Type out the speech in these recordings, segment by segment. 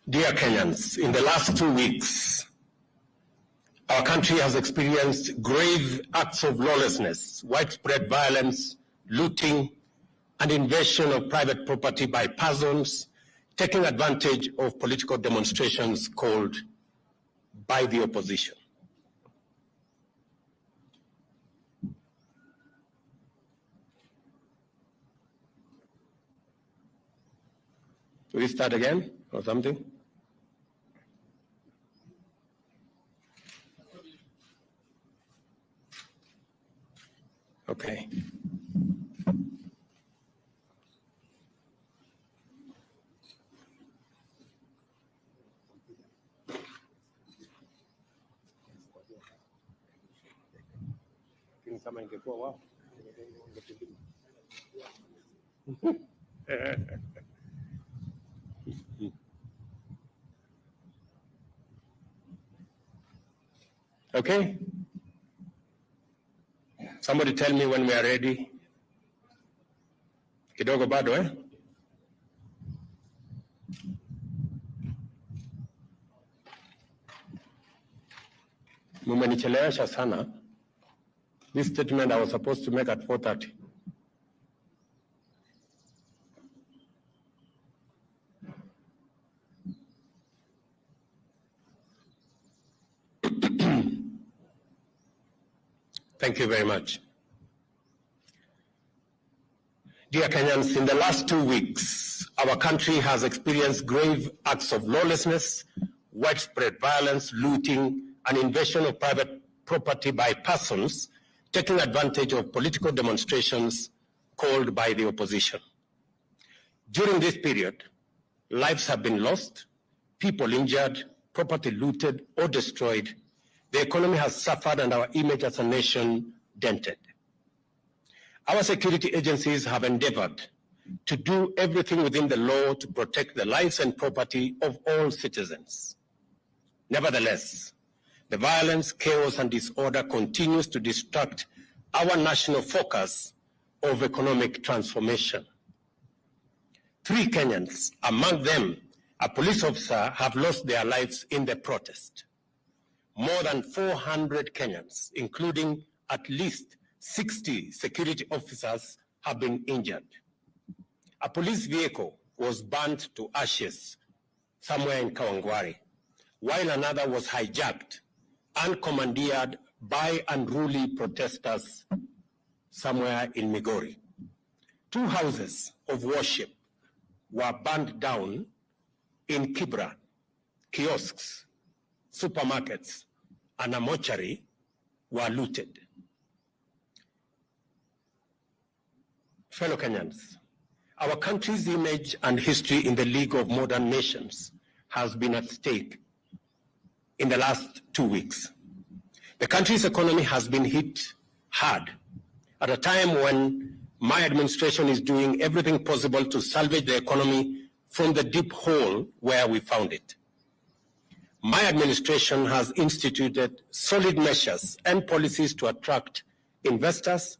Dear Kenyans, in the last 2 weeks, our country has experienced grave acts of lawlessness, widespread violence, looting, and invasion of private property by persons taking advantage of political demonstrations called by the opposition. Do we start again or something? Okay. Okay. Somebody tell me when we are ready. Kidogo bado, eh? Mumenichelewesha sana. This statement I was supposed to make at 4:30. Thank you very much. Dear Kenyans, in the last 2 weeks, our country has experienced grave acts of lawlessness, widespread violence, looting, and invasion of private property by persons taking advantage of political demonstrations called by the opposition. During this period, lives have been lost, people injured, property looted or destroyed. The economy has suffered and our image as a nation dented. Our security agencies have endeavored to do everything within the law to protect the lives and property of all citizens. Nevertheless, the violence, chaos, and disorder continues to distract our national focus of economic transformation. 3 Kenyans, among them a police officer, have lost their lives in the protest. More than 400 Kenyans, including at least 60 security officers, have been injured. A police vehicle was burnt to ashes somewhere in Kawangware, while another was hijacked and commandeered by unruly protesters somewhere in Migori. 2 houses of worship were burned down in Kibra. Kiosks, supermarkets, and a mortuary were looted. Fellow Kenyans, our country's image and history in the League of Modern Nations has been at stake in the last 2 weeks. The country's economy has been hit hard at a time when my administration is doing everything possible to salvage the economy from the deep hole where we found it. My administration has instituted solid measures and policies to attract investors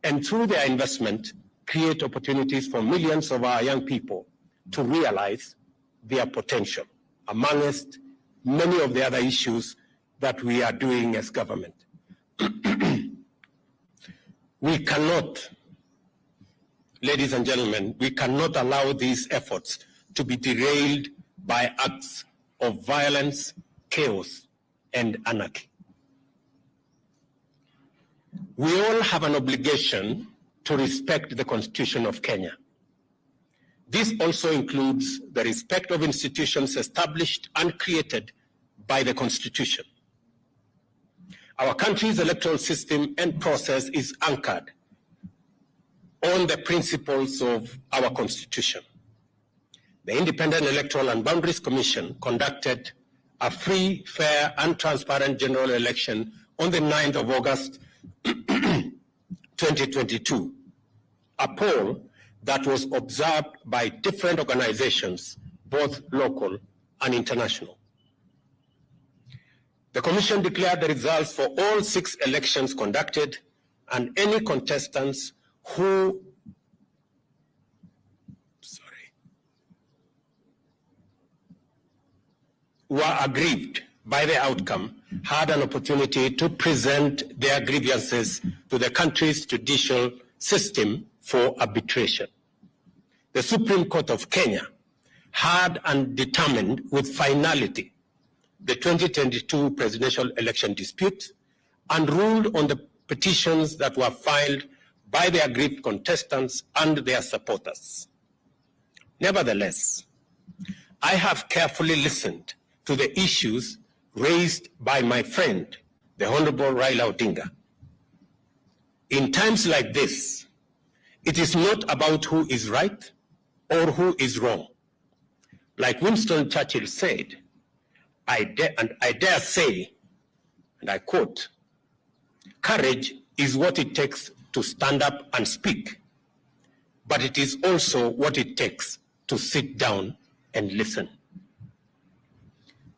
and through their investment, create opportunities for millions of our young people to realize their potential, amongst many of the other issues that we are doing as government. We cannot, ladies and gentlemen, we cannot allow these efforts to be derailed by acts of violence, chaos, and anarchy. We all have an obligation to respect the Constitution of Kenya. This also includes the respect of institutions established and created by the Constitution. Our country's electoral system and process is anchored on the principles of our Constitution. The Independent Electoral and Boundaries Commission conducted a free, fair, and transparent general election on the 9th of August 2022, a poll that was observed by different organizations, both local and international. The Commission declared the results for all 6 elections conducted, and any contestants who were aggrieved by the outcome had an opportunity to present their grievances to the country's judicial system for arbitration. The Supreme Court of Kenya had and determined with finality the 2022 presidential election dispute and ruled on the petitions that were filed by the aggrieved contestants and their supporters. Nevertheless, I have carefully listened to the issues raised by my friend, the Honorable Raila Odinga. In times like this, it is not about who is right or who is wrong. Like Winston Churchill said, I dare say, and I quote, "Courage is what it takes to stand up and speak, but it is also what it takes to sit down and listen."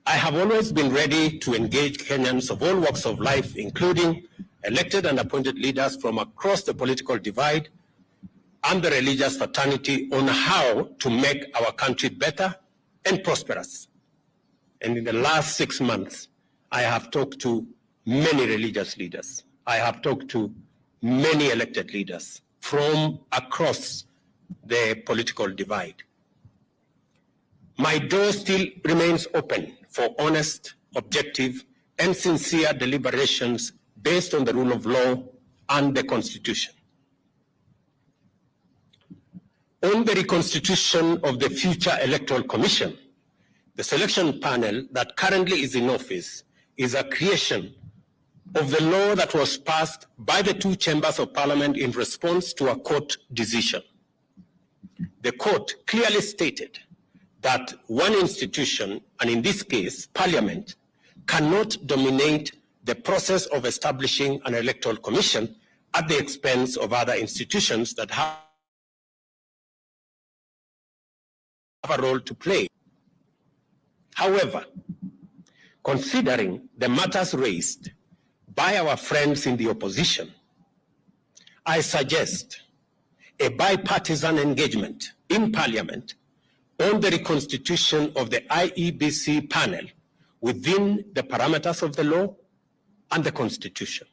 I have always been ready to engage Kenyans of all walks of life, including elected and appointed leaders from across the political divide and the religious fraternity, on how to make our country better and prosperous. And in the last 6 months, I have talked to many religious leaders. I have talked to many elected leaders from across the political divide. My door still remains open for honest, objective, and sincere deliberations based on the rule of law and the Constitution. On the reconstitution of the future Electoral Commission, the selection panel that currently is in office is a creation of the law that was passed by the two chambers of parliament in response to a court decision. The court clearly stated that one institution, and in this case, Parliament, cannot dominate the process of establishing an electoral commission at the expense of other institutions that have a role to play. However, considering the matters raised by our friends in the opposition, I suggest a bipartisan engagement in Parliament on the reconstitution of the IEBC panel within the parameters of the law and the Constitution.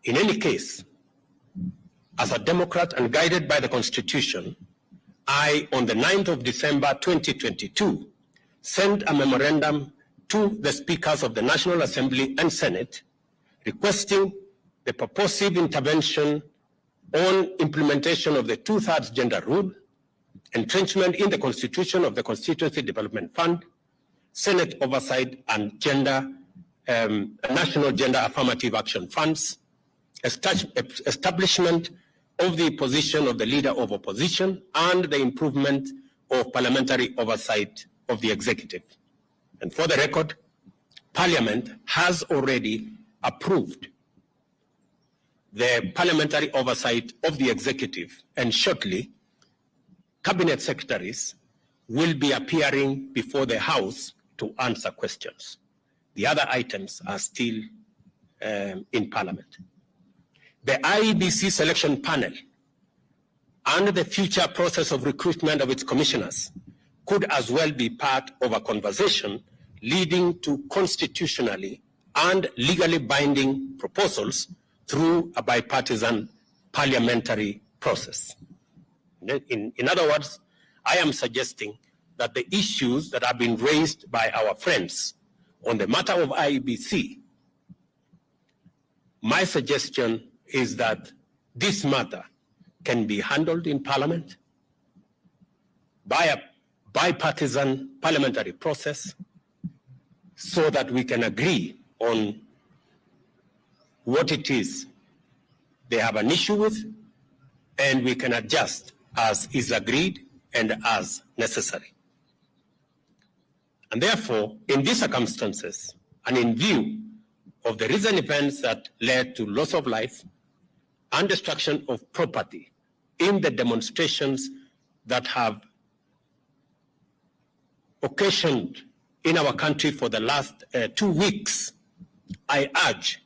In any case, as a Democrat and guided by the Constitution, I, on the 9th of December 2022, sent a memorandum to the Speakers of the National Assembly and Senate requesting the purposive intervention on implementation of the 2/3 gender rule, entrenchment in the Constitution of the Constituency Development Fund, Senate oversight and national gender affirmative action funds, establishment of the position of the leader of opposition, and the improvement of parliamentary oversight of the executive. And for the record, Parliament has already approved the parliamentary oversight of the executive, and shortly, cabinet secretaries will be appearing before the House to answer questions. The other items are still in Parliament. The IEBC selection panel and the future process of recruitment of its commissioners could as well be part of a conversation leading to constitutionally and legally binding proposals through a bipartisan parliamentary process. In other words, I am suggesting that the issues that have been raised by our friends on the matter of IEBC, my suggestion is that this matter can be handled in Parliament by a bipartisan parliamentary process so that we can agree on what it is they have an issue with, and we can adjust as is agreed and as necessary. And therefore, in these circumstances, and in view of the recent events that led to loss of life and destruction of property in the demonstrations that have occasioned in our country for the last 2 weeks, I urge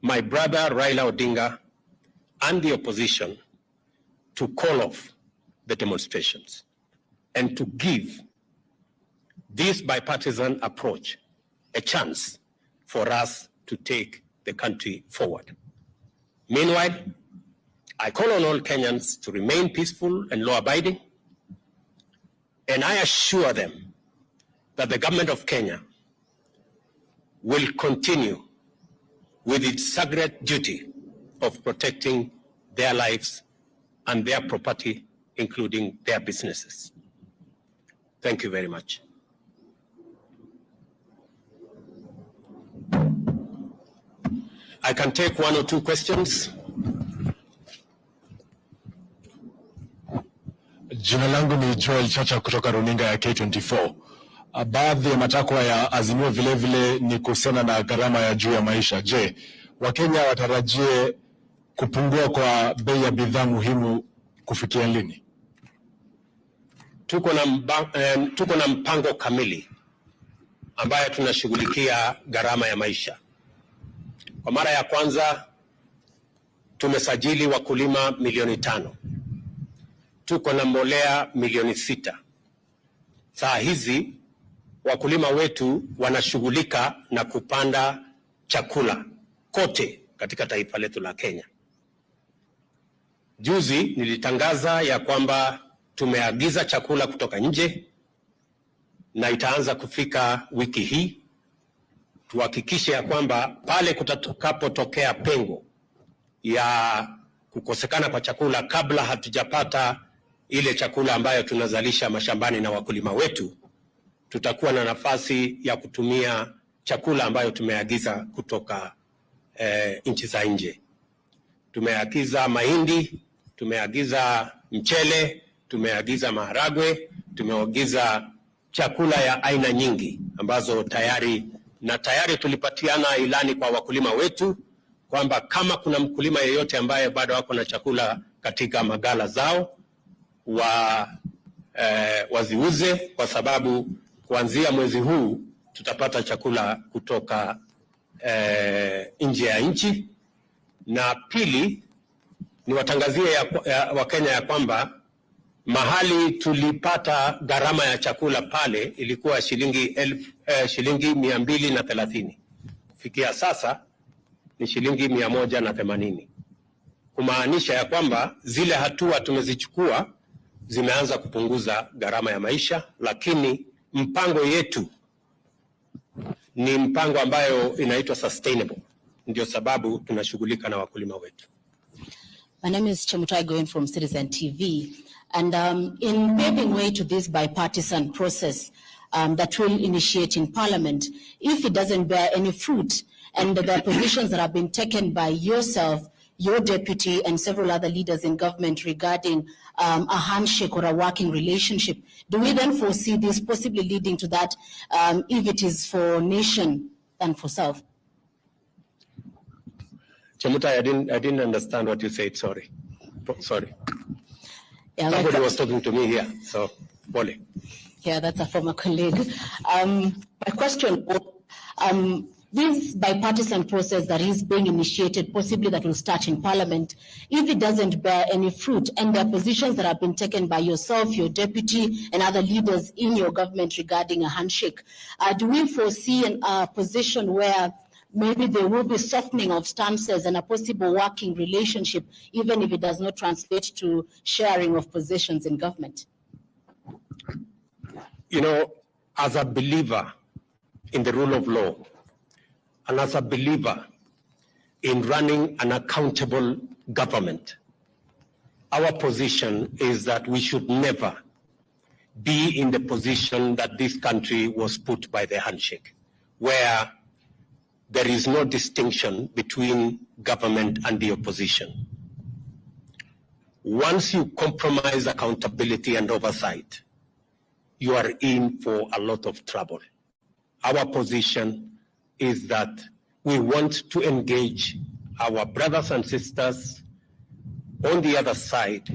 my brother Raila Odinga and the opposition to call off the demonstrations and to give this bipartisan approach a chance for us to take the country forward. Meanwhile, I call on all Kenyans to remain peaceful and law-abiding, and I assure them that the government of Kenya will continue with its sacred duty of protecting their lives and their property, including their businesses. Thank you very much. I can take one or two questions. Jina langu ni Joel Chacha kutoka runinga ya K24. Baadhi ya matakwa ya Azimio vile vile ni kuhusiana na gharama ya juu ya maisha. Je, Wakenya watarajie kupungua kwa bei ya bidhaa muhimu kufikia lini? Tuko na mpango kamili ambayo tunashughulikia gharama ya maisha. Kwa mara ya kwanza tumesajili wakulima milioni 5. Tuko na mbolea milioni 6. Saa hizi wakulima wetu wanashughulika na kupanda chakula kote katika taifa letu la Kenya. Juzi nilitangaza ya kwamba tumeagiza chakula kutoka nje na itaanza kufika wiki hii. Tuhakikishe ya kwamba pale kutakapotokea pengo ya kukosekana kwa chakula kabla hatujapata ile chakula ambayo tunazalisha mashambani na wakulima wetu, tutakuwa na nafasi ya kutumia chakula ambayo tumeagiza kutoka nchi za nje. Tumeagiza mahindi, tumeagiza mchele, tumeagiza maharagwe, tumeagiza chakula ya aina nyingi ambazo tayari tulipatiana ilani kwa wakulima wetu kwamba kama kuna mkulima yeyote ambaye bado wako na chakula katika magala zao waziuze, kwa sababu kuanzia mwezi huu tutapata chakula kutoka nje ya nchi. Na pili, ni watangazie Wakenya ya kwamba mahali tulipata gharama ya chakula pale ilikuwa shilingi 230. Kufikia sasa ni shilingi 180. Kumaanisha ya kwamba zile hatua tumezichukua zimeanza kupunguza gharama ya maisha, lakini mpango yetu ni mpango ambayo inaitwa sustainable. Ndio sababu tunashughulika na wakulima wetu. My name is Chemutai Goen from Citizen TV, and in paving way to this bipartisan process that will initiate in Parliament, if it doesn't bear any fruit, and the positions that have been taken by yourself, your deputy, and several other leaders in government regarding a handshake or a working relationship, do we then foresee this possibly leading to that if it is for nation and for self? Chemutai, I didn't understand what you said. Sorry. Yeah, somebody was talking to me here, so Polly. Yeah, that's a former colleague. My question, this bipartisan process that is being initiated, possibly that will start in Parliament, if it doesn't bear any fruit, and there are positions that have been taken by yourself, your deputy, and other leaders in your government regarding a handshake, do we foresee a position where maybe there will be softening of stances and a possible working relationship, even if it does not translate to sharing of positions in government? You know, as a believer in the rule of law, and as a believer in running an accountable government, our position is that we should never be in the position that this country was put by the handshake, where there is no distinction between government and the opposition. Once you compromise accountability and oversight, you are in for a lot of trouble. Our position is that we want to engage our brothers and sisters on the other side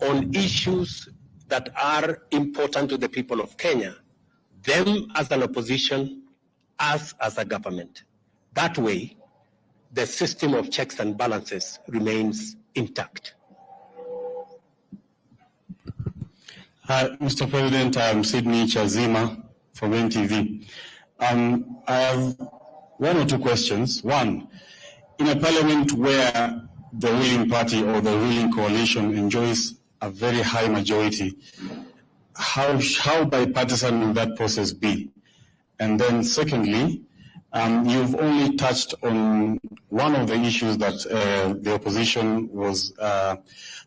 on issues that are important to the people of Kenya, them as an opposition, us as a government. That way, the system of checks and balances remains intact. Mr. President, I'm Sydney Chazima from NTV. I have one or two questions. One, in a parliament where the ruling party or the ruling coalition enjoys a very high majority, how bipartisan will that process be? And then secondly, you've only touched on one of the issues that the opposition was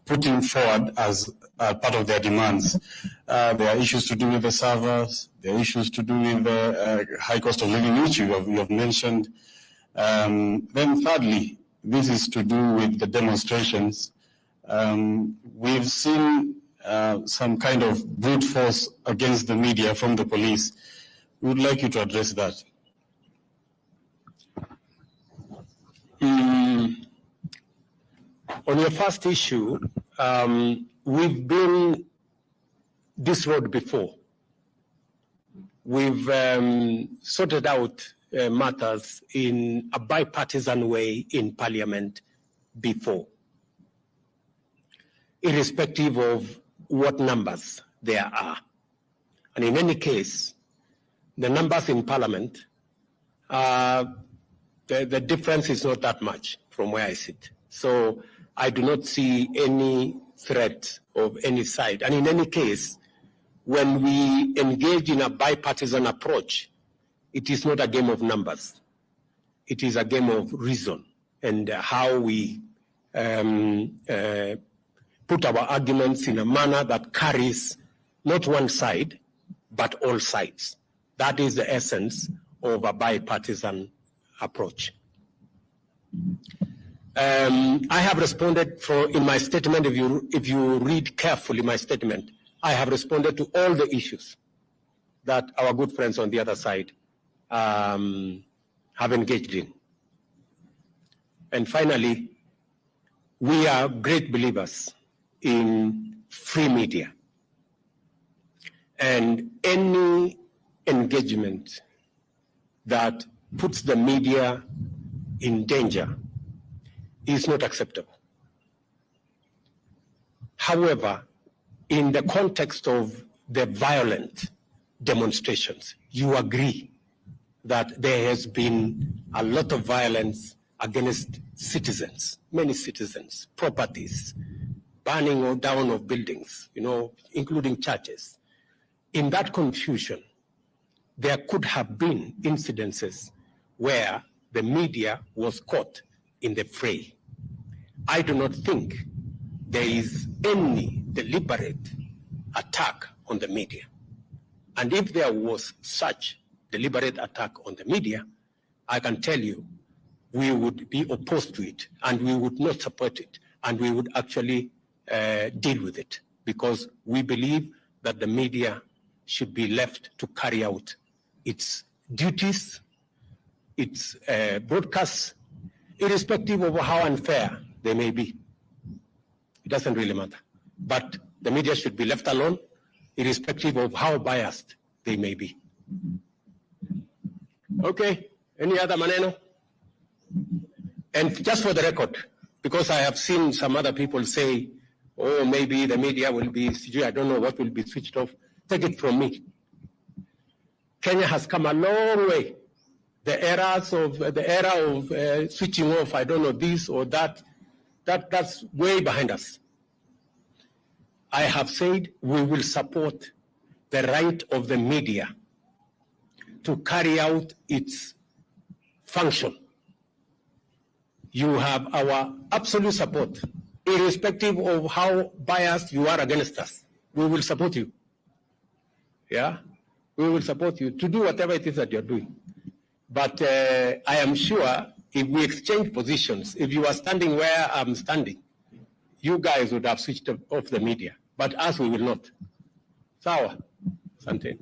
putting forward as part of their demands. There are issues to do with the servers, there are issues to do with the high cost of living, which you have mentioned. Then thirdly, this is to do with the demonstrations. We've seen some kind of brute force against the media from the police. We would like you to address that. On your first issue, we've been this road before. We've sorted out matters in a bipartisan way in Parliament before, irrespective of what numbers there are. And in any case, the numbers in Parliament, the difference is not that much from where I sit. So I do not see any threat of any side. And in any case, when we engage in a bipartisan approach, it is not a game of numbers. It is a game of reason and how we put our arguments in a manner that carries not one side, but all sides. That is the essence of a bipartisan approach. I have responded in my statement, if you read carefully my statement, I have responded to all the issues that our good friends on the other side have engaged in. And finally, we are great believers in free media. And any engagement that puts the media in danger is not acceptable. However, in the context of the violent demonstrations, you agree that there has been a lot of violence against citizens, many citizens, properties, burning down of buildings, including churches. In that confusion, there could have been incidences where the media was caught in the fray. I do not think there is any deliberate attack on the media. And if there was such deliberate attack on the media, I can tell you we would be opposed to it and we would not support it and we would actually deal with it because we believe that the media should be left to carry out its duties, its broadcasts, irrespective of how unfair they may be. It doesn't really matter. But the media should be left alone, irrespective of how biased they may be. Okay, any other maneno? And just for the record, because I have seen some other people say, oh, maybe the media will be, I don't know what will be switched off. Take it from me. Kenya has come a long way. The era of switching off, I don't know, this or that, that's way behind us. I have said we will support the right of the media to carry out its function. You have our absolute support, irrespective of how biased you are against us. We will support you. Yeah? We will support you to do whatever it is that you're doing. But I am sure if we exchange positions, if you are standing where I'm standing, you guys would have switched off the media. But us, we will not. Sawa. Asante.